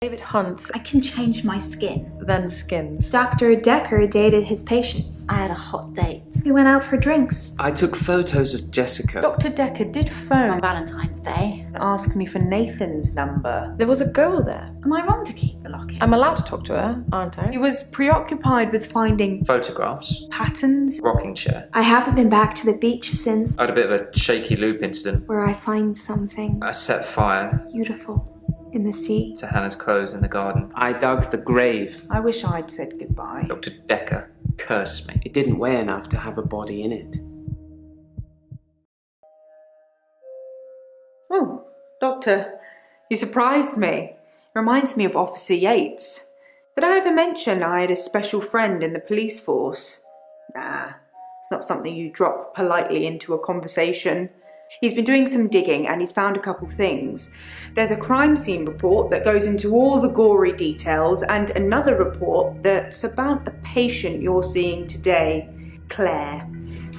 David hunts, I can change my skin. then skins. Dr. Dekker dated his patients. I had a hot date. We went out for drinks. I took photos of Jessica. Dr. Dekker did On phone Valentine's Day. and ask me for Nathan's number. There was a girl there. Am I wrong to keep the locket? I'm allowed to talk to her, aren't I? He was preoccupied with finding Photographs. patterns. Rocking chair. I haven't been back to the beach since, I had a bit of a shaky loop incident. where I find something I set fire beautiful in the sea. to Hannah's clothes in the garden. I dug the grave. I wish I'd said goodbye. Dr. Dekker cursed me. It didn't weigh enough to have a body in it. Oh, Doctor, you surprised me. Reminds me of Officer Yates. Did I ever mention I had a special friend in the police force? Nah, it's not something you drop politely into a conversation. He's been doing some digging and he's found a couple things. There's a crime scene report that goes into all the gory details and another report that's about a patient you're seeing today, Claire.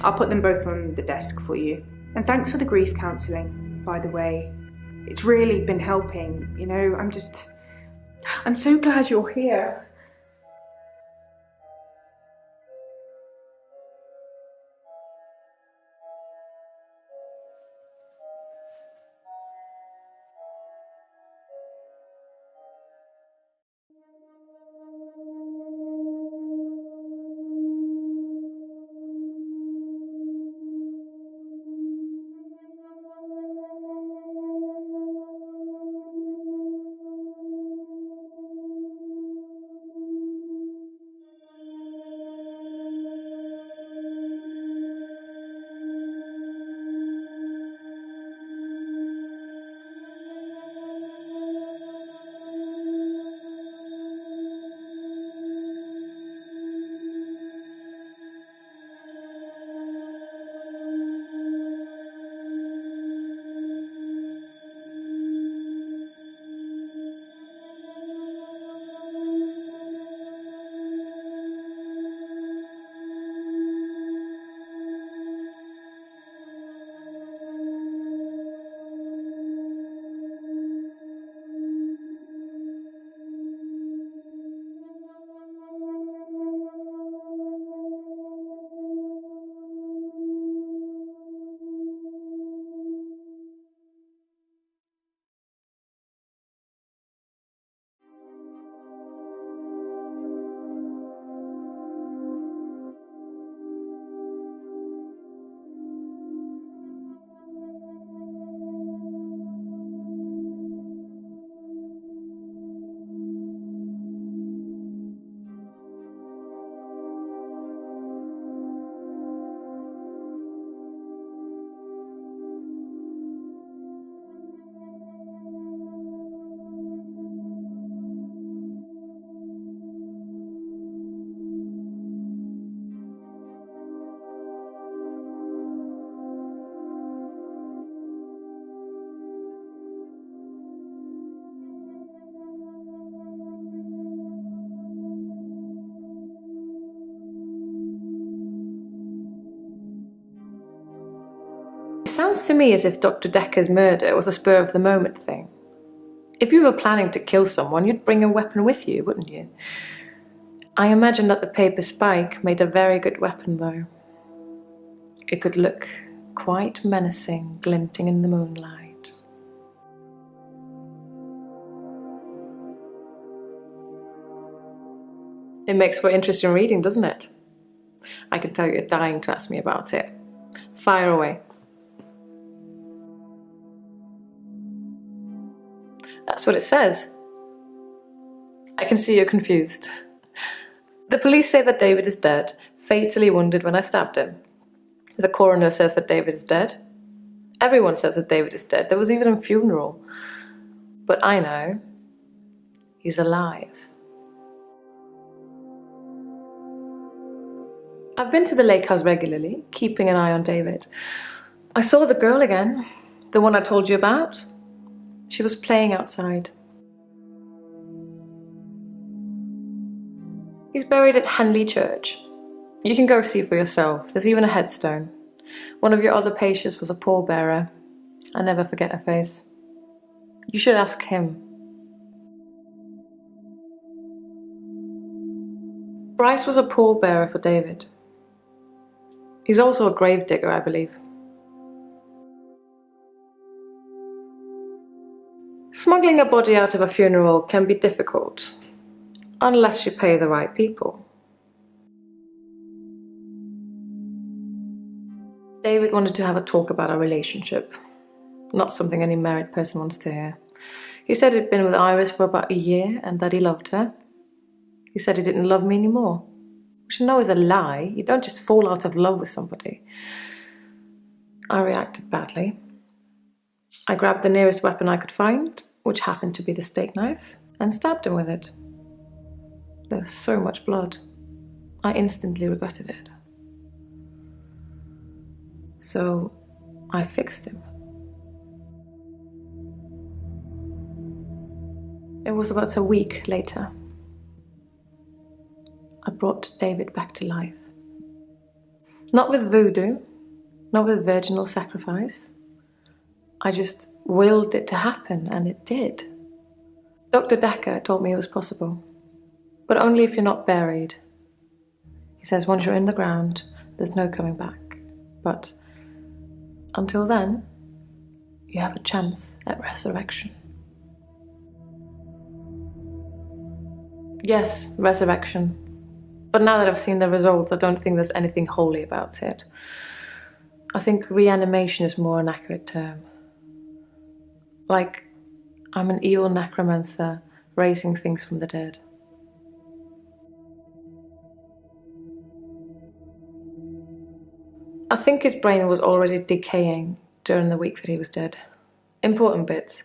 I'll put them both on the desk for you. And thanks for the grief counselling, by the way. It's really been helping, you know, I'm so glad you're here. It sounds to me as if Dr. Dekker's murder was a spur-of-the-moment thing. If you were planning to kill someone, you'd bring a weapon with you, wouldn't you? I imagine that the paper spike made a very good weapon, though. It could look quite menacing, glinting in the moonlight. It makes for interesting reading, doesn't it? I can tell you're dying to ask me about it. Fire away. That's what it says. I can see you're confused. The police say that David is dead, fatally wounded when I stabbed him. The coroner says that David is dead. Everyone says that David is dead. There was even a funeral. But I know he's alive. I've been to the lake house regularly, keeping an eye on David. I saw the girl again, the one I told you about. She was playing outside. He's buried at Henley Church. You can go see for yourself. There's even a headstone. One of your other patients was a pallbearer. I never forget her face. You should ask him. Bryce was a pallbearer for David. He's also a grave digger, I believe. Smuggling a body out of a funeral can be difficult, unless you pay the right people. David wanted to have a talk about our relationship, not something any married person wants to hear. He said he'd been with Iris for about a year and that he loved her. He said he didn't love me anymore, which I know is a lie. You don't just fall out of love with somebody. I reacted badly. I grabbed the nearest weapon I could find, which happened to be the steak knife, and stabbed him with it. There was so much blood. I instantly regretted it. So I fixed him. It was about a week later. I brought David back to life. Not with voodoo, not with virginal sacrifice. I just willed it to happen, and it did. Dr. Dekker told me it was possible, but only if you're not buried. He says once you're in the ground, there's no coming back. But until then, you have a chance at resurrection. Yes, resurrection. But now that I've seen the results, I don't think there's anything holy about it. I think reanimation is more an accurate term. Like, I'm an evil necromancer raising things from the dead. I think his brain was already decaying during the week that he was dead. Important bits.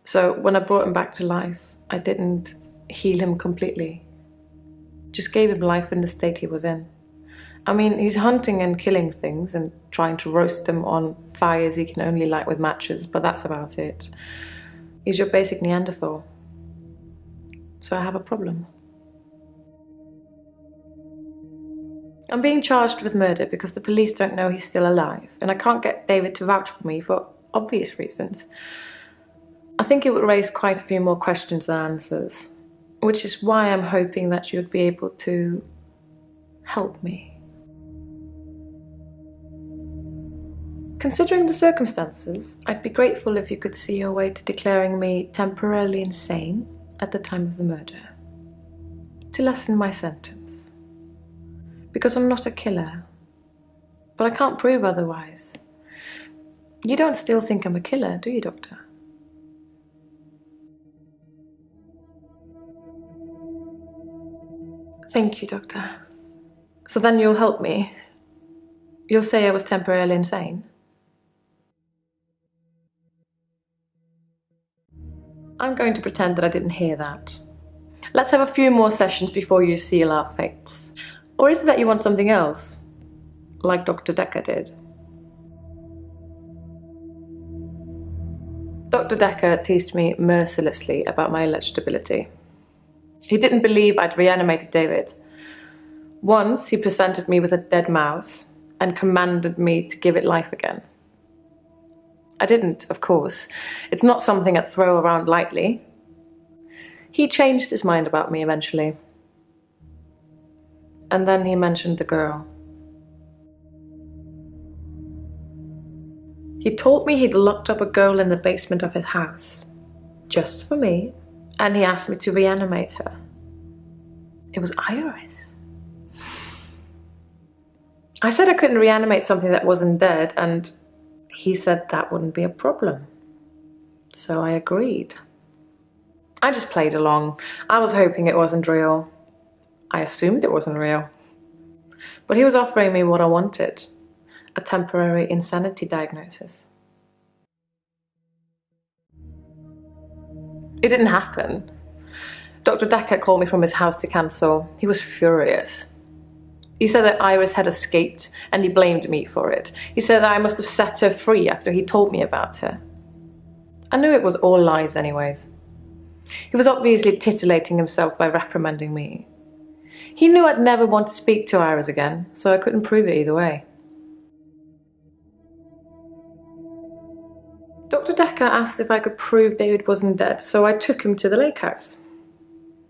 So when I brought him back to life, I didn't heal him completely. Just gave him life in the state he was in. I mean, he's hunting and killing things and trying to roast them on fires he can only light with matches, but that's about it. He's your basic Neanderthal. So I have a problem. I'm being charged with murder because the police don't know he's still alive, and I can't get David to vouch for me for obvious reasons. I think it would raise quite a few more questions than answers, which is why I'm hoping that you'd be able to help me. Considering the circumstances, I'd be grateful if you could see your way to declaring me temporarily insane at the time of the murder, to lessen my sentence. Because I'm not a killer, but I can't prove otherwise. You don't still think I'm a killer, do you, Doctor? Thank you, Doctor. So then you'll help me? You'll say I was temporarily insane? I'm going to pretend that I didn't hear that. Let's have a few more sessions before you seal our fates. Or is it that you want something else? Like Dr. Dekker did? Dr. Dekker teased me mercilessly about my alleged ability. He didn't believe I'd reanimated David. Once he presented me with a dead mouse and commanded me to give it life again. I didn't, of course. It's not something I'd throw around lightly. He changed his mind about me eventually. And then he mentioned the girl. He told me he'd locked up a girl in the basement of his house, just for me, and he asked me to reanimate her. It was Iris. I said I couldn't reanimate something that wasn't dead, and he said that wouldn't be a problem. So I agreed. I just played along. I was hoping it wasn't real. I assumed it wasn't real. But he was offering me what I wanted, a temporary insanity diagnosis. It didn't happen. Dr. Dekker called me from his house to cancel. He was furious. He said that Iris had escaped and he blamed me for it. He said that I must have set her free after he told me about her. I knew it was all lies anyways. He was obviously titillating himself by reprimanding me. He knew I'd never want to speak to Iris again, so I couldn't prove it either way. Dr. Dekker asked if I could prove David wasn't dead, so I took him to the lake house.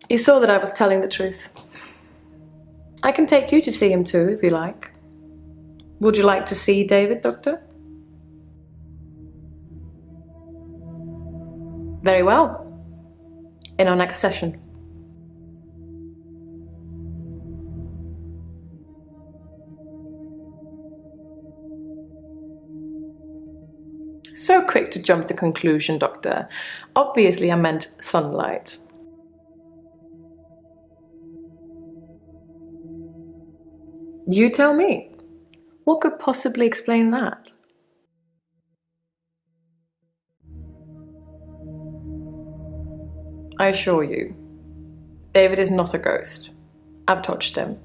He saw that I was telling the truth. I can take you to see him too, if you like. Would you like to see David, Doctor? Very well. In our next session. So quick to jump to conclusion, Doctor. Obviously I meant sunlight. You tell me. What could possibly explain that? I assure you, David is not a ghost. I've touched him.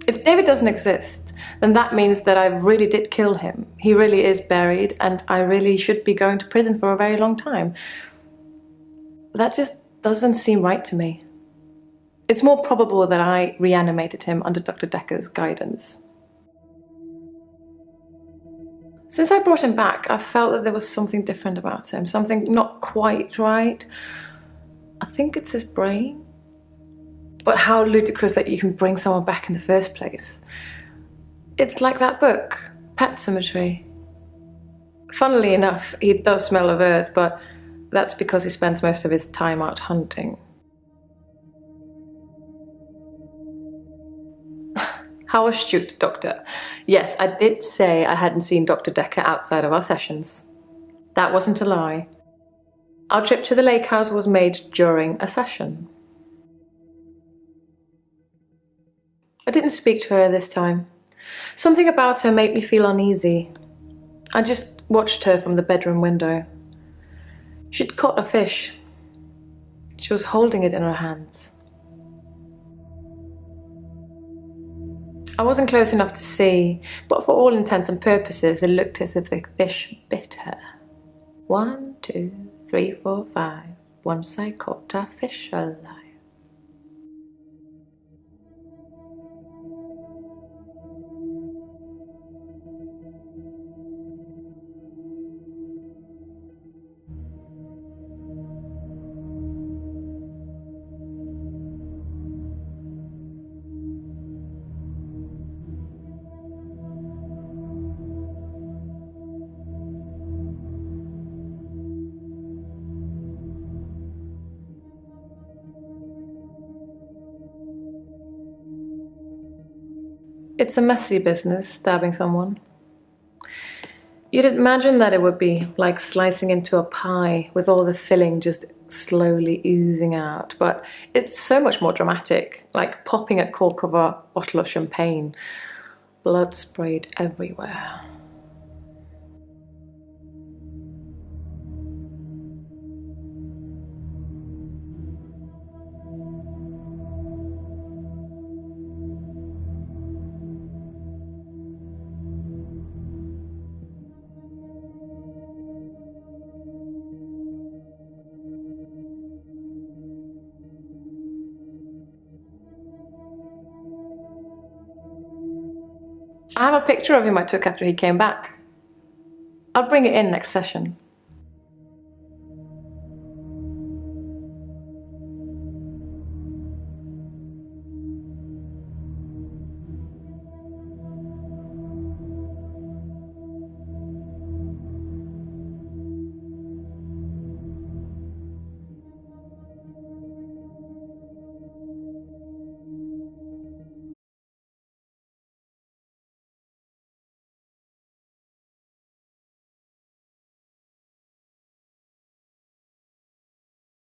If David doesn't exist, then that means that I really did kill him. He really is buried, and I really should be going to prison for a very long time. That just doesn't seem right to me. It's more probable that I reanimated him under Dr. Dekker's guidance. Since I brought him back, I felt that there was something different about him, something not quite right. I think it's his brain. But how ludicrous that you can bring someone back in the first place. It's like that book, Pet Cemetery. Funnily enough, he does smell of earth, but that's because he spends most of his time out hunting. How astute, Doctor. Yes, I did say I hadn't seen Dr. Dekker outside of our sessions. That wasn't a lie. Our trip to the lake house was made during a session. I didn't speak to her this time. Something about her made me feel uneasy. I just watched her from the bedroom window. She'd caught a fish. She was holding it in her hands. I wasn't close enough to see, but for all intents and purposes, it looked as if the fish bit her. 1, 2, 3, 4, 5. Once I caught a fish alive. It's a messy business, stabbing someone. You'd imagine that it would be like slicing into a pie with all the filling just slowly oozing out, but it's so much more dramatic, like popping a cork of a bottle of champagne. Blood sprayed everywhere. I have a picture of him I took after he came back. I'll bring it in next session.